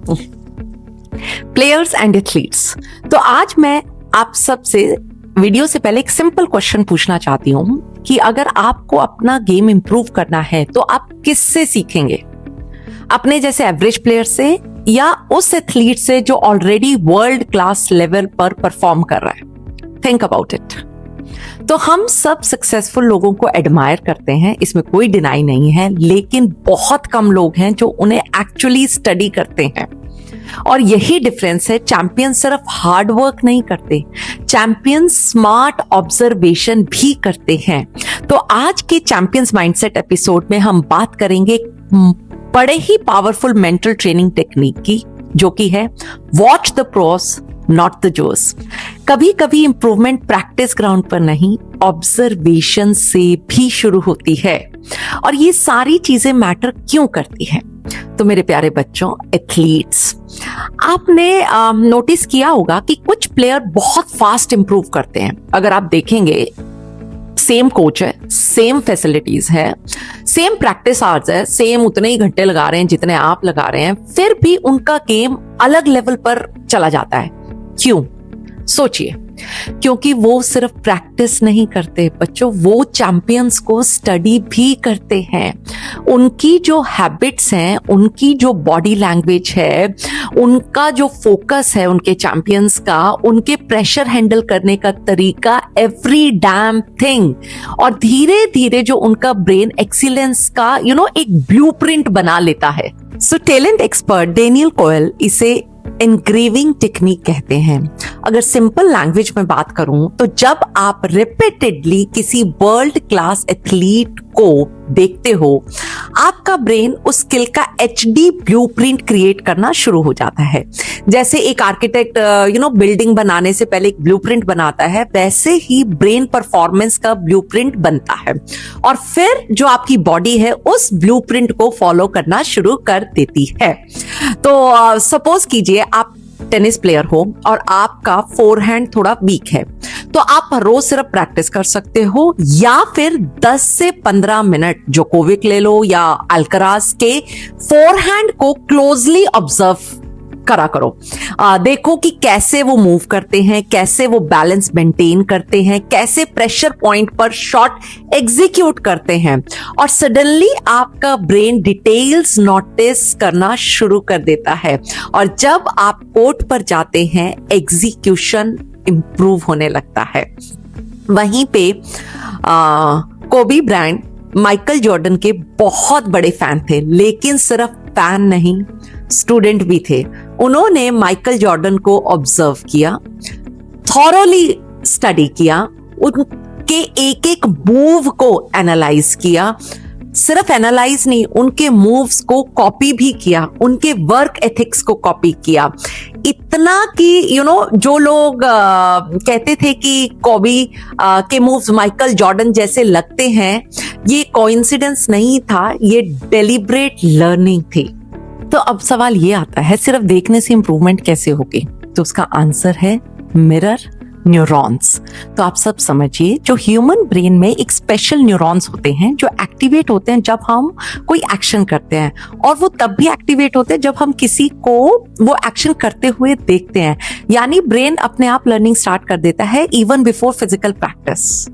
Players and athletes. तो आज मैं आप सबसे वीडियो से पहले एक सिंपल क्वेश्चन पूछना चाहती हूँ कि अगर आपको अपना गेम इंप्रूव करना है तो आप किससे सीखेंगे? अपने जैसे एवरेज प्लेयर से या उस एथलीट से जो ऑलरेडी वर्ल्ड क्लास लेवल पर परफॉर्म कर रहा है? Think about it. तो हम सब सक्सेसफुल लोगों को एडमायर करते हैं, इसमें कोई डिनाई नहीं है, लेकिन बहुत कम लोग हैं जो उन्हें एक्चुअली स्टडी करते हैं। और यही डिफरेंस है, चैंपियन सिर्फ हार्ड वर्क नहीं करते, चैंपियन स्मार्ट ऑब्जर्वेशन भी करते हैं। तो आज के चैंपियंस माइंडसेट एपिसोड में हम बात करेंगे बड़े ही पावरफुल मेंटल ट्रेनिंग टेक्निक की, जो कि है watch the pros not the joes. कभी कभी इंप्रूवमेंट प्रैक्टिस ग्राउंड पर नहीं, ऑब्जर्वेशन से भी शुरू होती है। और ये सारी चीजें मैटर क्यों करती हैं? तो मेरे प्यारे बच्चों, एथलीट्स, आपने नोटिस किया होगा कि कुछ प्लेयर बहुत फास्ट इंप्रूव करते हैं। अगर आप देखेंगे, सेम कोच है, सेम फैसिलिटीज है, सेम प्रैक्टिस आवर्स है, सेम उतने ही घंटे लगा रहे हैं जितने आप लगा रहे हैं, फिर भी उनका गेम अलग लेवल पर चला जाता है। क्यों? सोचिए। क्योंकि वो सिर्फ प्रैक्टिस नहीं करते बच्चों, वो चैंपियंस को स्टडी भी करते हैं। उनकी जो हैबिट्स हैं, उनकी जो बॉडी लैंग्वेज है, उनका जो फोकस है, उनके चैंपियंस का, उनके प्रेशर हैंडल करने का तरीका, एवरी डैम थिंग। और धीरे धीरे जो उनका ब्रेन एक्सीलेंस का एक ब्लूप्रिंट बना लेता है। सो टैलेंट एक्सपर्ट डेनियल कोयल इसे एनग्रेविंग टेक्निक कहते हैं। अगर सिंपल लैंग्वेज में बात करूं तो जब आप रिपीटेडली किसी वर्ल्ड क्लास एथलीट को देखते हो, आपका ब्रेन उस स्किल का एचडी ब्लूप्रिंट क्रिएट करना शुरू हो जाता है। जैसे एक आर्किटेक्ट बिल्डिंग बनाने से पहले एक ब्लूप्रिंट बनाता है, वैसे ही ब्रेन परफॉर्मेंस का ब्लूप्रिंट बनता है। और फिर जो आपकी बॉडी है उस ब्लूप्रिंट को फॉलो करना शुरू कर देती है। तो सपोज कीजिए आप टेनिस प्लेयर हो और आपका फोरहैंड थोड़ा वीक है, तो आप रोज सिर्फ प्रैक्टिस कर सकते हो, या फिर 10 से 15 मिनट जोकोविक ले लो या अल्कराज के फोरहैंड को क्लोजली ऑब्जर्व करा करो। देखो कि कैसे वो मूव करते हैं, कैसे वो बैलेंस मेंटेन करते हैं, कैसे प्रेशर पॉइंट पर शॉट एग्जीक्यूट करते हैं। और सडनली आपका ब्रेन डिटेल्स नोटिस करना शुरू कर देता है। और जब आप कोर्ट पर जाते हैं, एग्जीक्यूशन इंप्रूव होने लगता है। वहीं पे कोबी ब्रायंट माइकल जॉर्डन के बहुत बड़े फैन थे, लेकिन सिर्फ फैन नहीं, स्टूडेंट भी थे। उन्होंने माइकल जॉर्डन को ऑब्जर्व किया, थॉरोली स्टडी किया, उनके एक एक मूव को एनालाइज किया। सिर्फ एनालाइज नहीं, उनके मूव्स को कॉपी भी किया, उनके वर्क एथिक्स को कॉपी किया। इतना कि जो लोग कहते थे कि कोबी के मूव्स माइकल जॉर्डन जैसे लगते हैं, ये कोइंसिडेंस नहीं था, ये डेलिब्रेट लर्निंग थी। तो अब सवाल ये आता है, सिर्फ देखने से इंप्रूवमेंट कैसे होगी? तो उसका आंसर है मिरर न्यूरॉन्स। तो आप सब समझिए, जो ह्यूमन ब्रेन में एक स्पेशल न्यूरॉन्स होते हैं जो एक्टिवेट होते हैं जब हम कोई एक्शन करते हैं, और वो तब भी एक्टिवेट होते हैं जब हम किसी को वो एक्शन करते हुए देखते हैं। यानी ब्रेन अपने आप लर्निंग स्टार्ट कर देता है even before physical practice.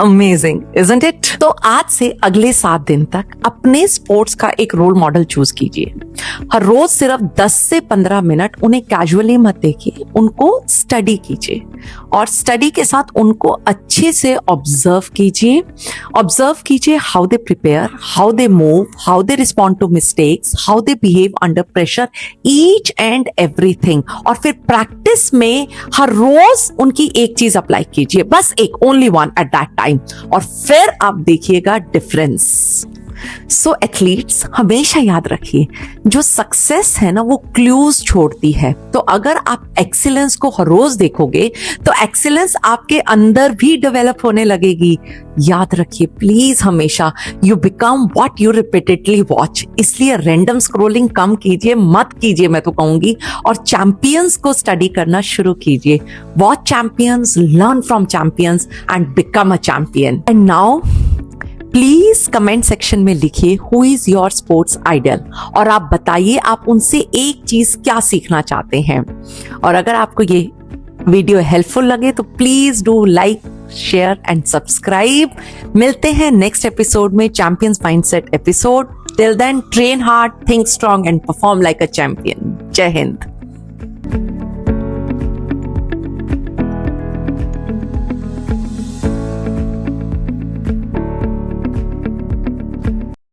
Amazing, isn't it? तो आज से अगले 7 दिन तक अपने स्पोर्ट्स का एक रोल मॉडल चूज कीजिए। हर रोज सिर्फ 10 से 15 मिनट उन्हें कैजुअली मत देखिए, उनको स्टडी कीजिए। और स्टडी के साथ उनको अच्छे से ऑब्जर्व कीजिए। ऑब्जर्व कीजिए how they prepare, how they move, how they respond to mistakes, how they behave under pressure, each and everything. और फिर प्रैक्टिस में हर रोज उनकी एक चीज अप्लाई कीजिए, बस एक, only one at that time. और फिर आप देखिएगा डिफरेंस। सो एथलीट्स, हमेशा याद रखिए, जो सक्सेस है ना वो क्लूज छोड़ती है। तो अगर आप एक्सीलेंस को हर रोज देखोगे तो एक्सीलेंस आपके अंदर भी डेवलप होने लगेगी। याद रखिए प्लीज, हमेशा you become what you repeatedly watch. इसलिए रैंडम स्क्रॉलिंग कम कीजिए, मत कीजिए मैं तो कहूंगी, और चैंपियंस को स्टडी करना शुरू कीजिए। Watch champions, learn from champions and become a champion. And now please comment section में लिखिए who is your sports idol और आप बताइए आप उनसे एक चीज क्या सीखना चाहते हैं। और अगर आपको ये वीडियो हेल्पफुल लगे तो please do like, share and subscribe. मिलते हैं नेक्स्ट एपिसोड में, champions mindset episode. Till then, train hard, think strong and perform like a champion. जय हिंद।